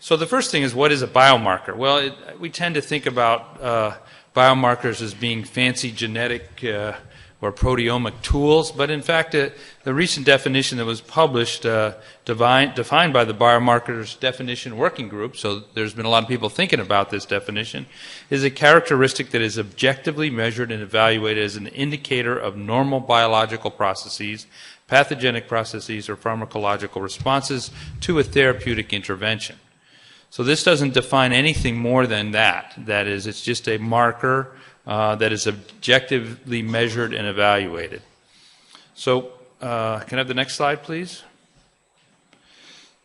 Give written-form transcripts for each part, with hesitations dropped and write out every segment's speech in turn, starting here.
So the first thing is, what is a biomarker? Well, we tend to think about biomarkers as being fancy genetic or proteomic tools, but in fact, the recent definition that was published, defined by the Biomarkers Definition Working Group, so there's been a lot of people thinking about this definition, is a characteristic that is objectively measured and evaluated as an indicator of normal biological processes, pathogenic processes, or pharmacological responses to a therapeutic intervention. So this doesn't define anything more than that. That is, it's just a marker that is objectively measured and evaluated. So can I have the next slide, please?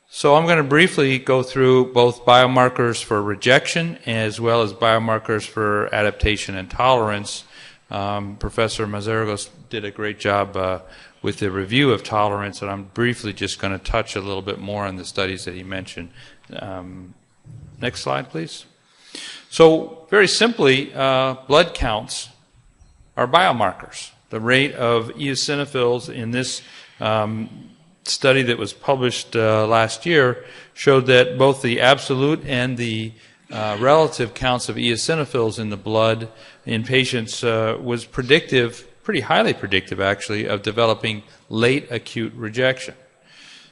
So I'm going to briefly go through both biomarkers for rejection as well as biomarkers for adaptation and tolerance. Professor Mazargos did a great job with the review of tolerance, and I'm briefly just going to touch a little bit more on the studies that he mentioned. Next slide, please. So very simply, blood counts are biomarkers. The rate of eosinophils in this study that was published last year showed that both the absolute and the relative counts of eosinophils in the blood in patients was predictive, pretty highly predictive actually, of developing late acute rejection.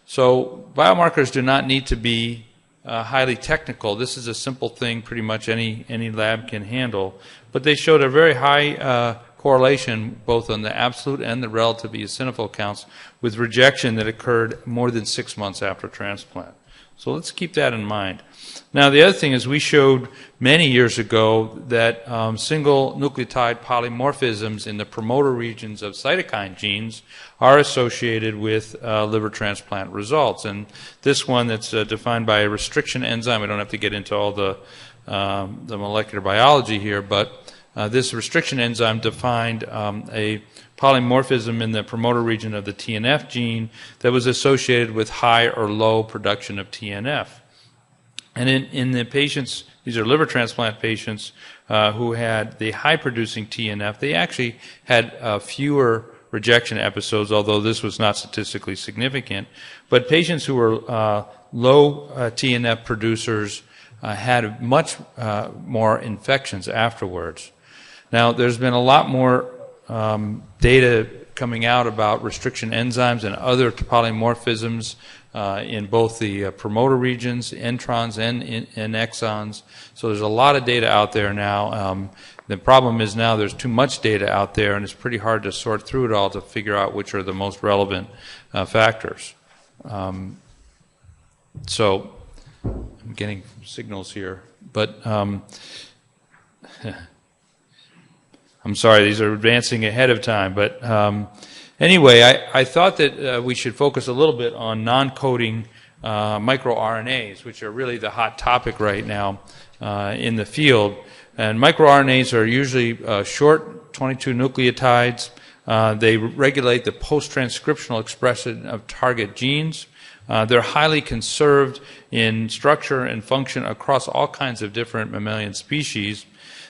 So biomarkers do not need to be highly technical. This is a simple thing pretty much any lab can handle. But they showed a very high correlation both on the absolute and the relative eosinophil counts with rejection that occurred more than 6 months after transplant. So let's keep that in mind. Now the other thing is, we showed many years ago that single nucleotide polymorphisms in the promoter regions of cytokine genes are associated with liver transplant results. And this one that's defined by a restriction enzyme, I don't have to get into all the molecular biology here, but this restriction enzyme defined a polymorphism in the promoter region of the TNF gene that was associated with high or low production of TNF. And in the patients, these are liver transplant patients who had the high-producing TNF, they actually had fewer rejection episodes, although this was not statistically significant. But patients who were low TNF producers had much more infections afterwards. Now, there's been a lot more data coming out about restriction enzymes and other polymorphisms in both the promoter regions, introns and exons. So there's a lot of data out there now. The problem is now there's too much data out there, and it's pretty hard to sort through it all to figure out which are the most relevant factors. So I'm getting signals here, but I'm sorry, these are advancing ahead of time. But anyway, I thought that we should focus a little bit on non-coding microRNAs, which are really the hot topic right now in the field. And microRNAs are usually short, 22 nucleotides. They regulate the post-transcriptional expression of target genes. They're highly conserved in structure and function across all kinds of different mammalian species.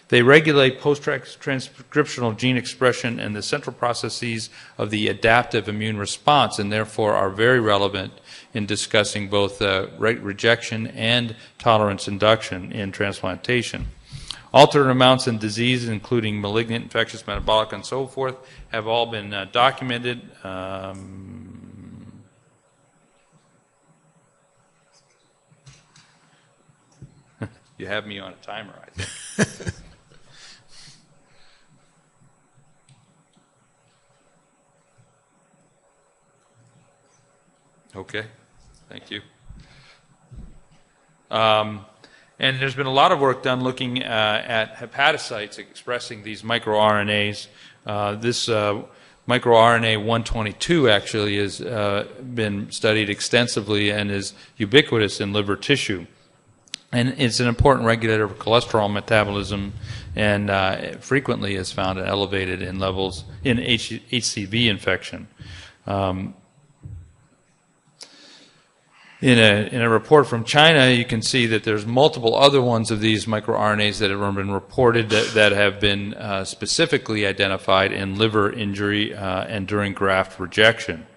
They regulate post-transcriptional gene expression and the central processes of the adaptive immune response, and therefore are very relevant in discussing both rejection and tolerance induction in transplantation. Altered amounts in disease, including malignant, infectious, metabolic, and so forth, have all been documented. You have me on a timer, I think. Okay, thank you. And there's been a lot of work done looking at hepatocytes expressing these microRNAs. This microRNA 122 actually has been studied extensively and is ubiquitous in liver tissue. And it's an important regulator of cholesterol metabolism, and frequently is found elevated in levels in HCV infection. In a report from China, you can see that there's multiple other ones of these microRNAs that have been reported that have been specifically identified in liver injury and during graft rejection.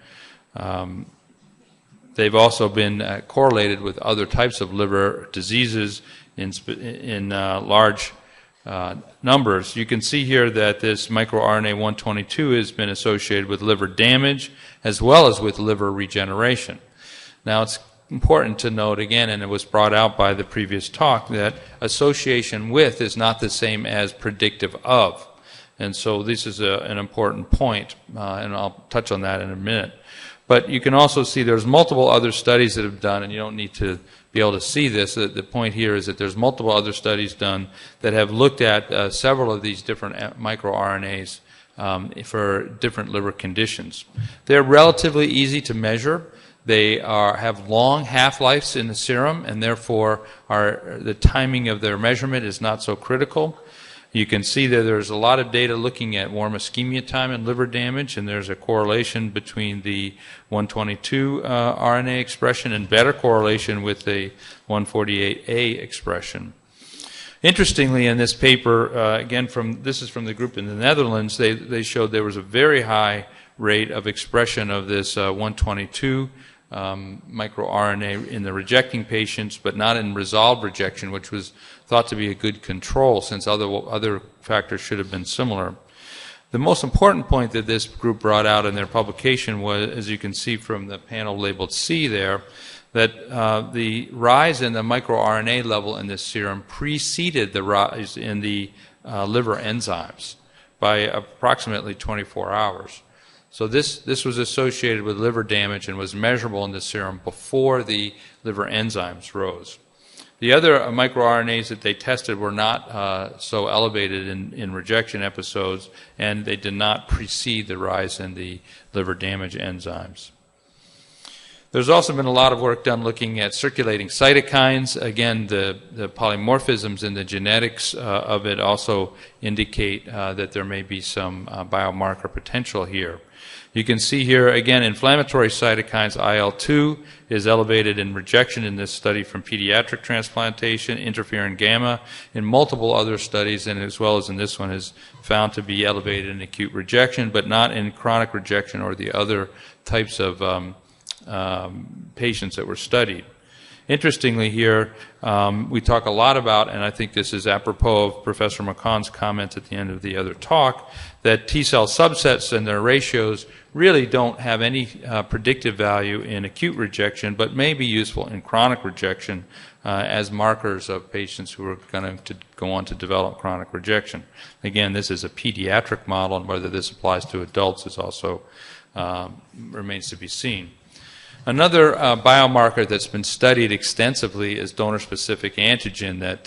they've also been correlated with other types of liver diseases in large numbers. You can see here that this microRNA 122 has been associated with liver damage as well as with liver regeneration. Now, it's important to note again, and it was brought out by the previous talk, that association with is not the same as predictive of. And so this is an important point, and I'll touch on that in a minute. But you can also see there's multiple other studies that have done, and you don't need to be able to see this. The point here is that there's multiple other studies done that have looked at several of these different microRNAs for different liver conditions. They're relatively easy to measure. They have long half-lives in the serum, and therefore the timing of their measurement is not so critical. You can see that there's a lot of data looking at warm ischemia time and liver damage, and there's a correlation between the 122 RNA expression and better correlation with the 148A expression. Interestingly, in this paper, again, this is from the group in the Netherlands, they showed there was a very high rate of expression of this 122 microRNA in the rejecting patients, but not in resolved rejection, which was thought to be a good control since other factors should have been similar. The most important point that this group brought out in their publication was, as you can see from the panel labeled C there, that the rise in the microRNA level in this serum preceded the rise in the liver enzymes by approximately 24 hours. So this was associated with liver damage and was measurable in the serum before the liver enzymes rose. The other microRNAs that they tested were not so elevated in rejection episodes, and they did not precede the rise in the liver damage enzymes. There's also been a lot of work done looking at circulating cytokines. Again, the polymorphisms in the genetics of it also indicate that there may be some biomarker potential here. You can see here, again, inflammatory cytokines, IL-2, is elevated in rejection in this study from pediatric transplantation, interferon gamma, in multiple other studies, and as well as in this one, is found to be elevated in acute rejection, but not in chronic rejection or the other types of patients that were studied. Interestingly here, we talk a lot about, and I think this is apropos of Professor McConn's comment at the end of the other talk, that T-cell subsets and their ratios really don't have any predictive value in acute rejection, but may be useful in chronic rejection as markers of patients who are going to go on to develop chronic rejection. Again, this is a pediatric model, and whether this applies to adults is also remains to be seen. Another biomarker that's been studied extensively is donor-specific antigen that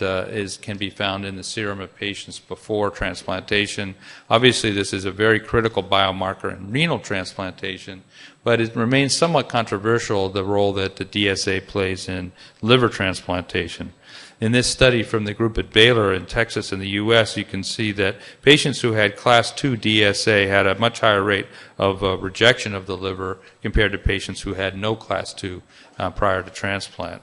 can be found in the serum of patients before transplantation. Obviously, this is a very critical biomarker in renal transplantation, but it remains somewhat controversial, the role that the DSA plays in liver transplantation. In this study from the group at Baylor in Texas in the U.S., you can see that patients who had Class 2 DSA had a much higher rate of rejection of the liver compared to patients who had no Class 2 prior to transplant.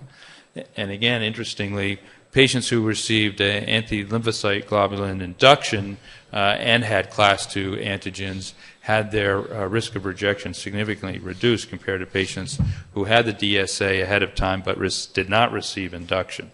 And again, interestingly, patients who received anti-lymphocyte globulin induction and had Class 2 antigens had their risk of rejection significantly reduced compared to patients who had the DSA ahead of time but did not receive induction.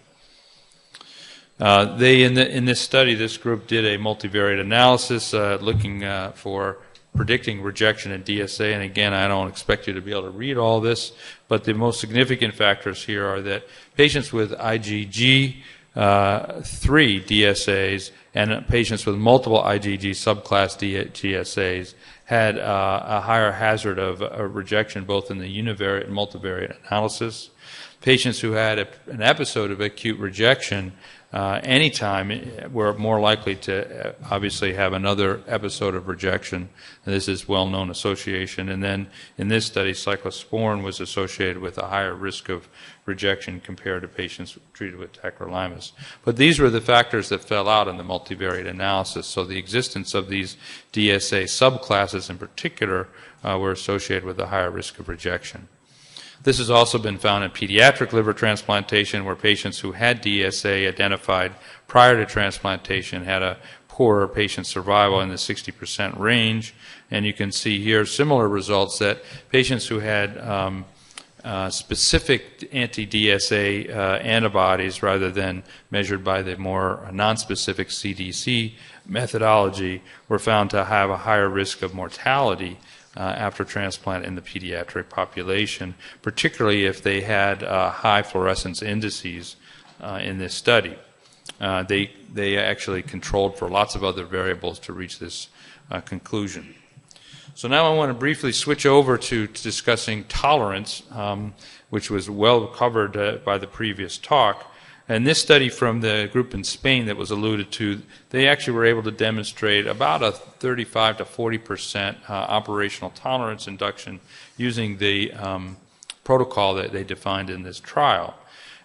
In this study, this group did a multivariate analysis looking for predicting rejection in DSA, and again, I don't expect you to be able to read all this, but the most significant factors here are that patients with IgG3 DSAs and patients with multiple IgG subclass DSAs had a higher hazard of rejection both in the univariate and multivariate analysis. Patients who had an episode of acute rejection anytime we're more likely to obviously have another episode of rejection. And this is well-known association. And then in this study, cyclosporin was associated with a higher risk of rejection compared to patients treated with tacrolimus. But these were the factors that fell out in the multivariate analysis. So the existence of these DSA subclasses in particular were associated with a higher risk of rejection. This has also been found in pediatric liver transplantation, where patients who had DSA identified prior to transplantation had a poorer patient survival in the 60% range. And you can see here similar results that patients who had specific anti-DSA antibodies rather than measured by the more non-specific CDC methodology were found to have a higher risk of mortality after transplant in the pediatric population, particularly if they had high fluorescence indices in this study. They actually controlled for lots of other variables to reach this conclusion. So now I want to briefly switch over to discussing tolerance, which was well covered by the previous talk. And this study from the group in Spain that was alluded to, they actually were able to demonstrate about a 35 to 40% operational tolerance induction using the protocol that they defined in this trial.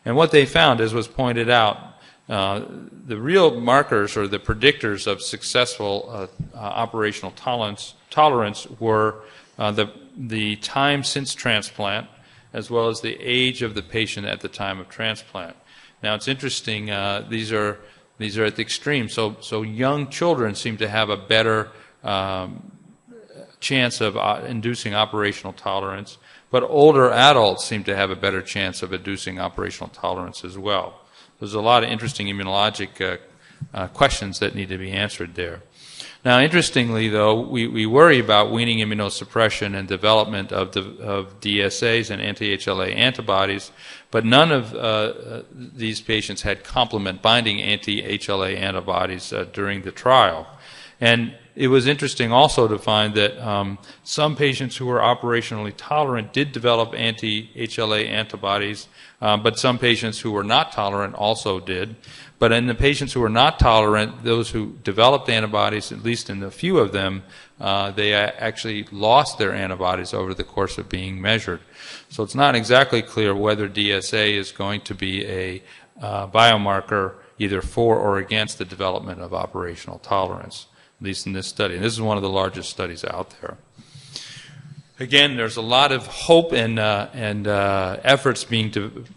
And what they found, as was pointed out, the real markers or the predictors of successful operational tolerance were the time since transplant, as well as the age of the patient at the time of transplant. Now it's interesting; these are at the extreme. So young children seem to have a better chance of inducing operational tolerance, but older adults seem to have a better chance of inducing operational tolerance as well. There's a lot of interesting immunologic questions that need to be answered there. Now, interestingly, though, we worry about weaning immunosuppression and development of DSAs and anti-HLA antibodies, but none of these patients had complement-binding anti-HLA antibodies during the trial. And it was interesting also to find that some patients who were operationally tolerant did develop anti-HLA antibodies, but some patients who were not tolerant also did. But in the patients who were not tolerant, those who developed antibodies, at least in a few of them, they actually lost their antibodies over the course of being measured. So it's not exactly clear whether DSA is going to be a biomarker either for or against the development of operational tolerance, at least in this study. And this is one of the largest studies out there. Again, there's a lot of hope and efforts being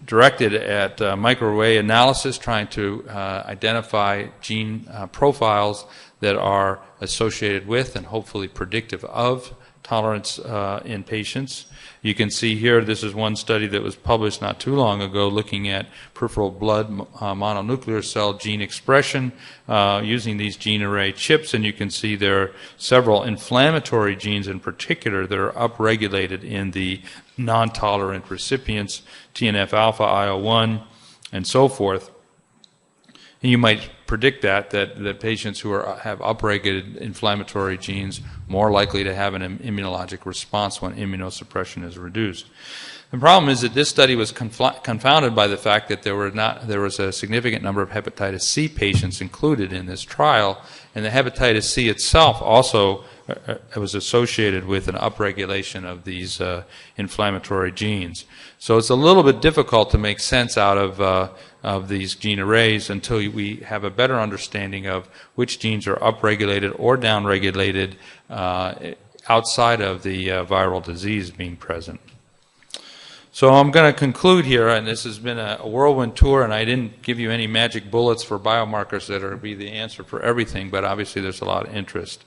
directed at microarray analysis, trying to identify gene profiles that are associated with and hopefully predictive of tolerance in patients. You can see here, this is one study that was published not too long ago looking at peripheral blood mononuclear cell gene expression using these gene array chips, and you can see there are several inflammatory genes in particular that are upregulated in the non-tolerant recipients, TNF-alpha, IL-1, and so forth. And you might predict that patients who have upregulated inflammatory genes more likely to have an immunologic response when immunosuppression is reduced. The problem is that this study was confounded by the fact that there was a significant number of hepatitis C patients included in this trial, and the hepatitis C itself also was associated with an upregulation of these inflammatory genes. So it's a little bit difficult to make sense out of these gene arrays until we have a better understanding of which genes are upregulated or downregulated outside of the viral disease being present. So I'm going to conclude here, and this has been a whirlwind tour, and I didn't give you any magic bullets for biomarkers that are be the answer for everything, but obviously there's a lot of interest.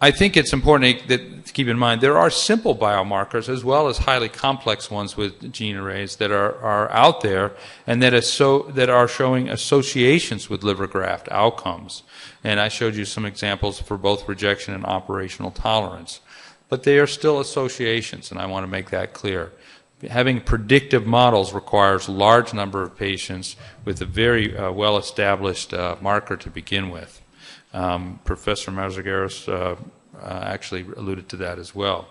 I think it's important to keep in mind there are simple biomarkers as well as highly complex ones with gene arrays that are out there and that are showing associations with liver graft outcomes. And I showed you some examples for both rejection and operational tolerance. But they are still associations, and I want to make that clear. Having predictive models requires a large number of patients with a very well-established marker to begin with. Professor Mazzagueros actually alluded to that as well.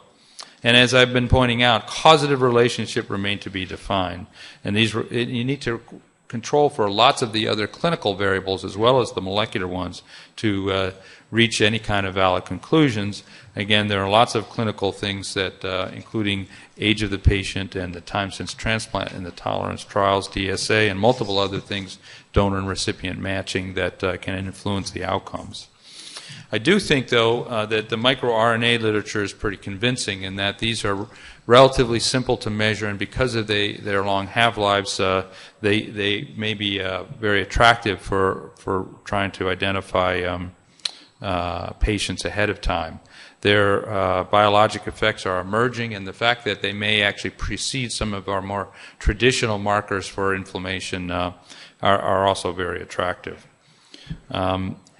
And as I've been pointing out, causative relationship remain to be defined. And you need to control for lots of the other clinical variables as well as the molecular ones to reach any kind of valid conclusions. Again, there are lots of clinical things that, including age of the patient and the time since transplant in the tolerance trials, DSA, and multiple other things, donor and recipient matching, that can influence the outcomes. I do think, though, that the microRNA literature is pretty convincing in that these are relatively simple to measure, and because of their long half-lives, they may be very attractive for trying to identify patients ahead of time. their biologic effects are emerging, and the fact that they may actually precede some of our more traditional markers for inflammation are also very attractive.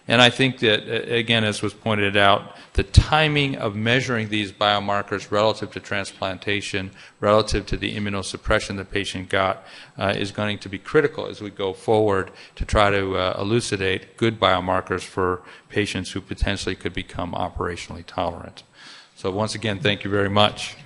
And I think that, again, as was pointed out, the timing of measuring these biomarkers relative to transplantation, relative to the immunosuppression the patient got, is going to be critical as we go forward to try to elucidate good biomarkers for patients who potentially could become operationally tolerant. So once again, thank you very much.